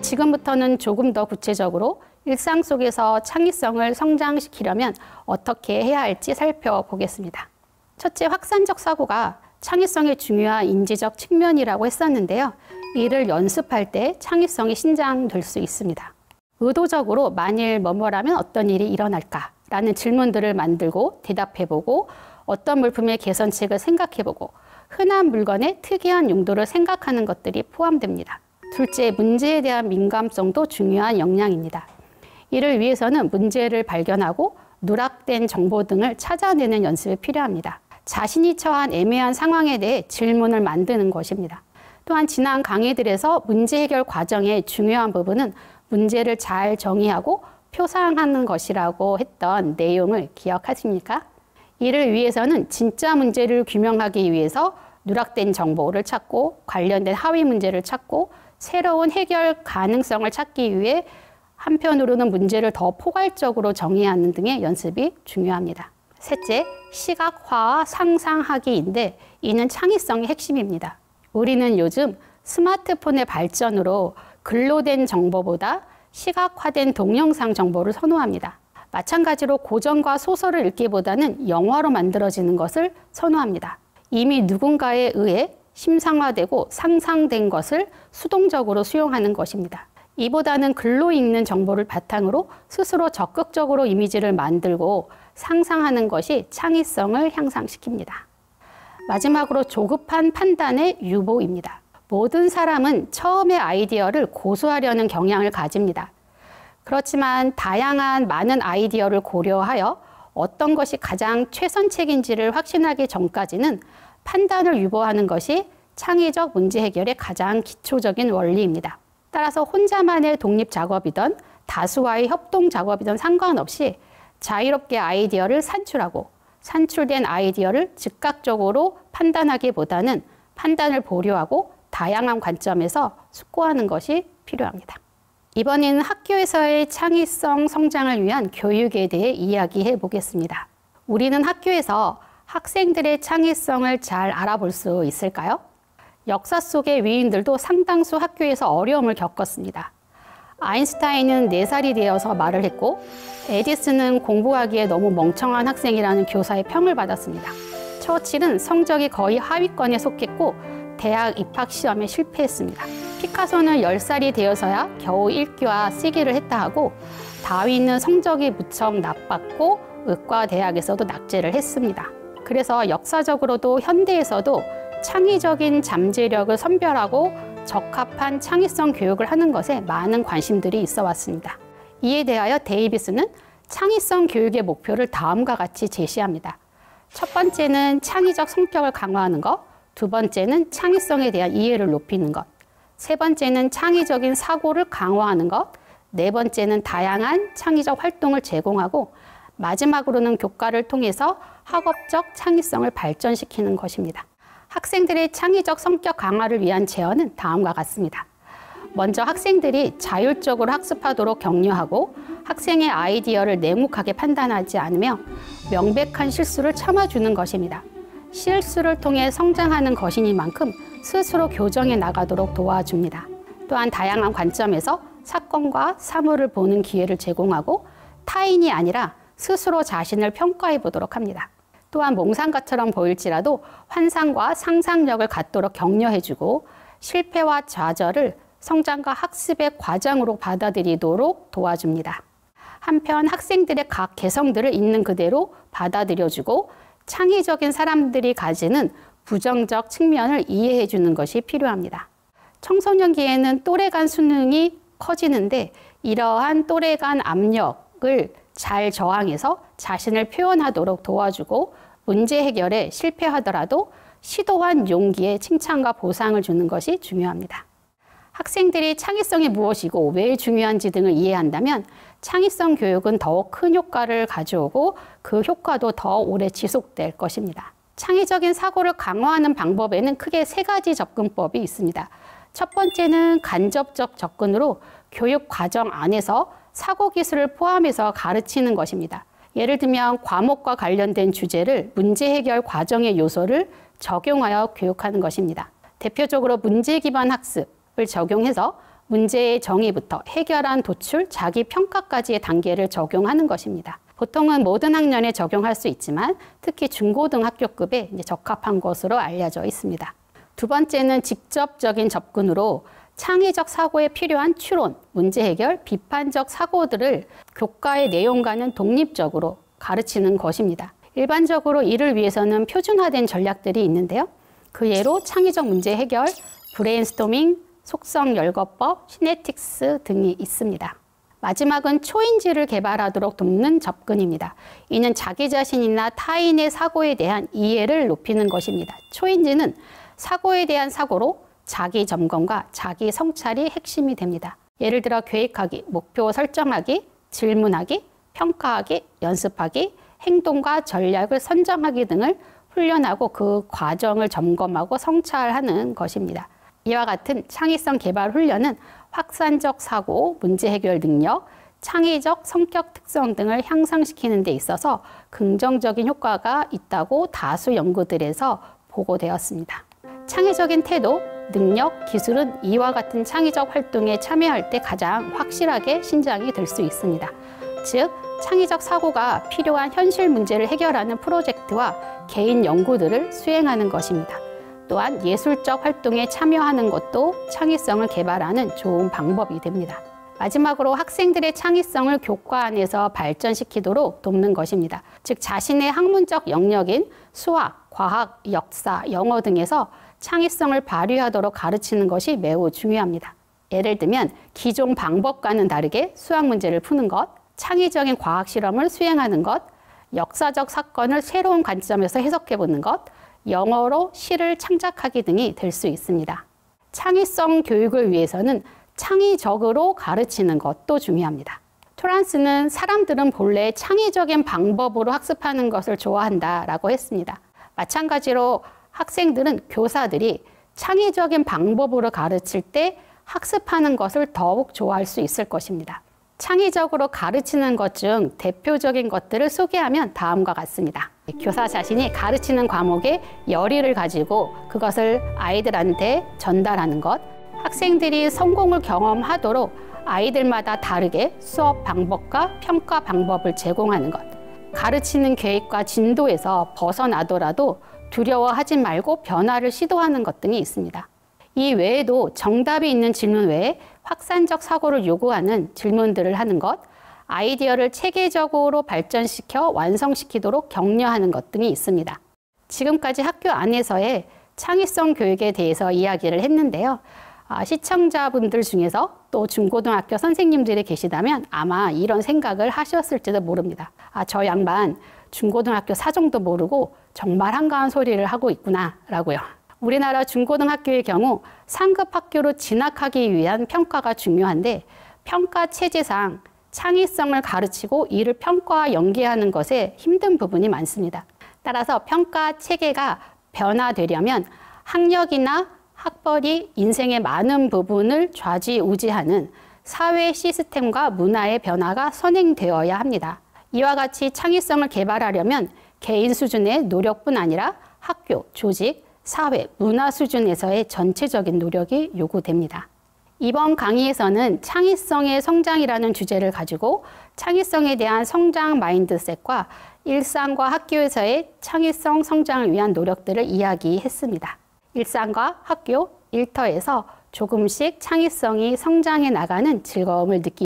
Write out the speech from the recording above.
지금부터는 조금 더 구체적으로 일상 속에서 창의성을 성장시키려면 어떻게 해야 할지 살펴보겠습니다. 첫째, 확산적 사고가 창의성의 중요한 인지적 측면이라고 했었는데요. 이를 연습할 때 창의성이 신장될 수 있습니다. 의도적으로 만일 뭐뭐라면 어떤 일이 일어날까라는 질문들을 만들고 대답해보고 어떤 물품의 개선책을 생각해보고 흔한 물건의 특이한 용도를 생각하는 것들이 포함됩니다. 둘째, 문제에 대한 민감성도 중요한 역량입니다. 이를 위해서는 문제를 발견하고 누락된 정보 등을 찾아내는 연습이 필요합니다. 자신이 처한 애매한 상황에 대해 질문을 만드는 것입니다. 또한 지난 강의들에서 문제 해결 과정의 중요한 부분은 문제를 잘 정의하고 표상하는 것이라고 했던 내용을 기억하십니까? 이를 위해서는 진짜 문제를 규명하기 위해서 누락된 정보를 찾고 관련된 하위 문제를 찾고 새로운 해결 가능성을 찾기 위해 한편으로는 문제를 더 포괄적으로 정의하는 등의 연습이 중요합니다. 셋째, 시각화와 상상하기인데 이는 창의성의 핵심입니다. 우리는 요즘 스마트폰의 발전으로 글로 된 정보보다 시각화된 동영상 정보를 선호합니다. 마찬가지로 고전과 소설을 읽기보다는 영화로 만들어지는 것을 선호합니다. 이미 누군가에 의해 심상화되고 상상된 것을 수동적으로 수용하는 것입니다. 이보다는 글로 읽는 정보를 바탕으로 스스로 적극적으로 이미지를 만들고 상상하는 것이 창의성을 향상시킵니다. 마지막으로 조급한 판단의 유보입니다. 모든 사람은 처음의 아이디어를 고수하려는 경향을 가집니다. 그렇지만 다양한 많은 아이디어를 고려하여 어떤 것이 가장 최선책인지를 확신하기 전까지는 판단을 유보하는 것이 창의적 문제 해결의 가장 기초적인 원리입니다. 따라서 혼자만의 독립 작업이든 다수와의 협동 작업이든 상관없이 자유롭게 아이디어를 산출하고 산출된 아이디어를 즉각적으로 판단하기보다는 판단을 보류하고 다양한 관점에서 숙고하는 것이 필요합니다. 이번에는 학교에서의 창의성 성장을 위한 교육에 대해 이야기해 보겠습니다. 우리는 학교에서 학생들의 창의성을 잘 알아볼 수 있을까요? 역사 속의 위인들도 상당수 학교에서 어려움을 겪었습니다. 아인슈타인은 4살이 되어서 말을 했고 에디슨은 공부하기에 너무 멍청한 학생이라는 교사의 평을 받았습니다. 처칠은 성적이 거의 하위권에 속했고 대학 입학 시험에 실패했습니다. 피카소는 10살이 되어서야 겨우 1기와 쓰기를 했다 하고 다윈은 성적이 무척 나빴고 의과대학에서도 낙제를 했습니다. 그래서 역사적으로도 현대에서도 창의적인 잠재력을 선별하고 적합한 창의성 교육을 하는 것에 많은 관심들이 있어 왔습니다. 이에 대하여 데이비스는 창의성 교육의 목표를 다음과 같이 제시합니다. 첫 번째는 창의적 성격을 강화하는 것, 두 번째는 창의성에 대한 이해를 높이는 것, 세 번째는 창의적인 사고를 강화하는 것, 네 번째는 다양한 창의적 활동을 제공하고 마지막으로는 교과를 통해서 학업적 창의성을 발전시키는 것입니다. 학생들의 창의적 성격 강화를 위한 제언은 다음과 같습니다. 먼저 학생들이 자율적으로 학습하도록 격려하고 학생의 아이디어를 냉혹하게 판단하지 않으며 명백한 실수를 참아주는 것입니다. 실수를 통해 성장하는 것이니만큼 스스로 교정해 나가도록 도와줍니다. 또한 다양한 관점에서 사건과 사물을 보는 기회를 제공하고 타인이 아니라 스스로 자신을 평가해 보도록 합니다. 또한 몽상가처럼 보일지라도 환상과 상상력을 갖도록 격려해주고 실패와 좌절을 성장과 학습의 과정으로 받아들이도록 도와줍니다. 한편 학생들의 각 개성들을 있는 그대로 받아들여주고 창의적인 사람들이 가지는 부정적 측면을 이해해주는 것이 필요합니다. 청소년기에는 또래 간 수능이 커지는데 이러한 또래 간 압력을 잘 저항해서 자신을 표현하도록 도와주고 문제 해결에 실패하더라도 시도한 용기에 칭찬과 보상을 주는 것이 중요합니다. 학생들이 창의성이 무엇이고 왜 중요한지 등을 이해한다면 창의성 교육은 더욱 큰 효과를 가져오고 그 효과도 더 오래 지속될 것입니다. 창의적인 사고를 강화하는 방법에는 크게 3가지 접근법이 있습니다. 첫 번째는 간접적 접근으로 교육 과정 안에서 사고 기술을 포함해서 가르치는 것입니다. 예를 들면 과목과 관련된 주제를 문제 해결 과정의 요소를 적용하여 교육하는 것입니다. 대표적으로 문제 기반 학습을 적용해서 문제의 정의부터 해결안 도출, 자기 평가까지의 단계를 적용하는 것입니다. 보통은 모든 학년에 적용할 수 있지만 특히 중고등학교급에 적합한 것으로 알려져 있습니다. 두 번째는 직접적인 접근으로 창의적 사고에 필요한 추론, 문제 해결, 비판적 사고들을 교과의 내용과는 독립적으로 가르치는 것입니다. 일반적으로 이를 위해서는 표준화된 전략들이 있는데요. 그 예로 창의적 문제 해결, 브레인스토밍, 속성 열거법, 시네틱스 등이 있습니다. 마지막은 초인지를 개발하도록 돕는 접근입니다. 이는 자기 자신이나 타인의 사고에 대한 이해를 높이는 것입니다. 초인지는 사고에 대한 사고로 자기 점검과 자기 성찰이 핵심이 됩니다. 예를 들어 계획하기, 목표 설정하기, 질문하기, 평가하기, 연습하기, 행동과 전략을 선정하기 등을 훈련하고 그 과정을 점검하고 성찰하는 것입니다. 이와 같은 창의성 개발 훈련은 확산적 사고, 문제 해결 능력, 창의적 성격 특성 등을 향상시키는 데 있어서 긍정적인 효과가 있다고 다수 연구들에서 보고되었습니다. 창의적인 태도, 능력, 기술은 이와 같은 창의적 활동에 참여할 때 가장 확실하게 신장이 될 수 있습니다. 즉, 창의적 사고가 필요한 현실 문제를 해결하는 프로젝트와 개인 연구들을 수행하는 것입니다. 또한 예술적 활동에 참여하는 것도 창의성을 개발하는 좋은 방법이 됩니다. 마지막으로 학생들의 창의성을 교과 안에서 발전시키도록 돕는 것입니다. 즉, 자신의 학문적 영역인 수학, 과학, 역사, 영어 등에서 창의성을 발휘하도록 가르치는 것이 매우 중요합니다. 예를 들면 기존 방법과는 다르게 수학 문제를 푸는 것, 창의적인 과학 실험을 수행하는 것, 역사적 사건을 새로운 관점에서 해석해보는 것, 영어로 시를 창작하기 등이 될 수 있습니다. 창의성 교육을 위해서는 창의적으로 가르치는 것도 중요합니다. 토란스는 사람들은 본래 창의적인 방법으로 학습하는 것을 좋아한다라고 했습니다. 마찬가지로 학생들은 교사들이 창의적인 방법으로 가르칠 때 학습하는 것을 더욱 좋아할 수 있을 것입니다. 창의적으로 가르치는 것 중 대표적인 것들을 소개하면 다음과 같습니다. 교사 자신이 가르치는 과목에 열의를 가지고 그것을 아이들한테 전달하는 것, 학생들이 성공을 경험하도록 아이들마다 다르게 수업 방법과 평가 방법을 제공하는 것, 가르치는 계획과 진도에서 벗어나더라도 두려워하지 말고 변화를 시도하는 것 등이 있습니다. 이 외에도 정답이 있는 질문 외에 확산적 사고를 요구하는 질문들을 하는 것, 아이디어를 체계적으로 발전시켜 완성시키도록 격려하는 것 등이 있습니다. 지금까지 학교 안에서의 창의성 교육에 대해서 이야기를 했는데요. 시청자분들 중에서 또 중고등학교 선생님들이 계시다면 아마 이런 생각을 하셨을지도 모릅니다. 저 양반 중고등학교 사정도 모르고 정말 한가한 소리를 하고 있구나 라고요. 우리나라 중고등학교의 경우 상급 학교로 진학하기 위한 평가가 중요한데 평가 체제상 창의성을 가르치고 이를 평가와 연계하는 것에 힘든 부분이 많습니다. 따라서 평가 체계가 변화되려면 학력이나 학벌이 인생의 많은 부분을 좌지우지하는 사회 시스템과 문화의 변화가 선행되어야 합니다. 이와 같이 창의성을 개발하려면 개인 수준의 노력뿐 아니라 학교, 조직, 사회, 문화 수준에서의 전체적인 노력이 요구됩니다. 이번 강의에서는 창의성의 성장이라는 주제를 가지고 창의성에 대한 성장 마인드셋과 일상과 학교에서의 창의성 성장을 위한 노력들을 이야기했습니다. 일상과 학교, 일터에서 조금씩 창의성이 성장해 나가는 즐거움을 느끼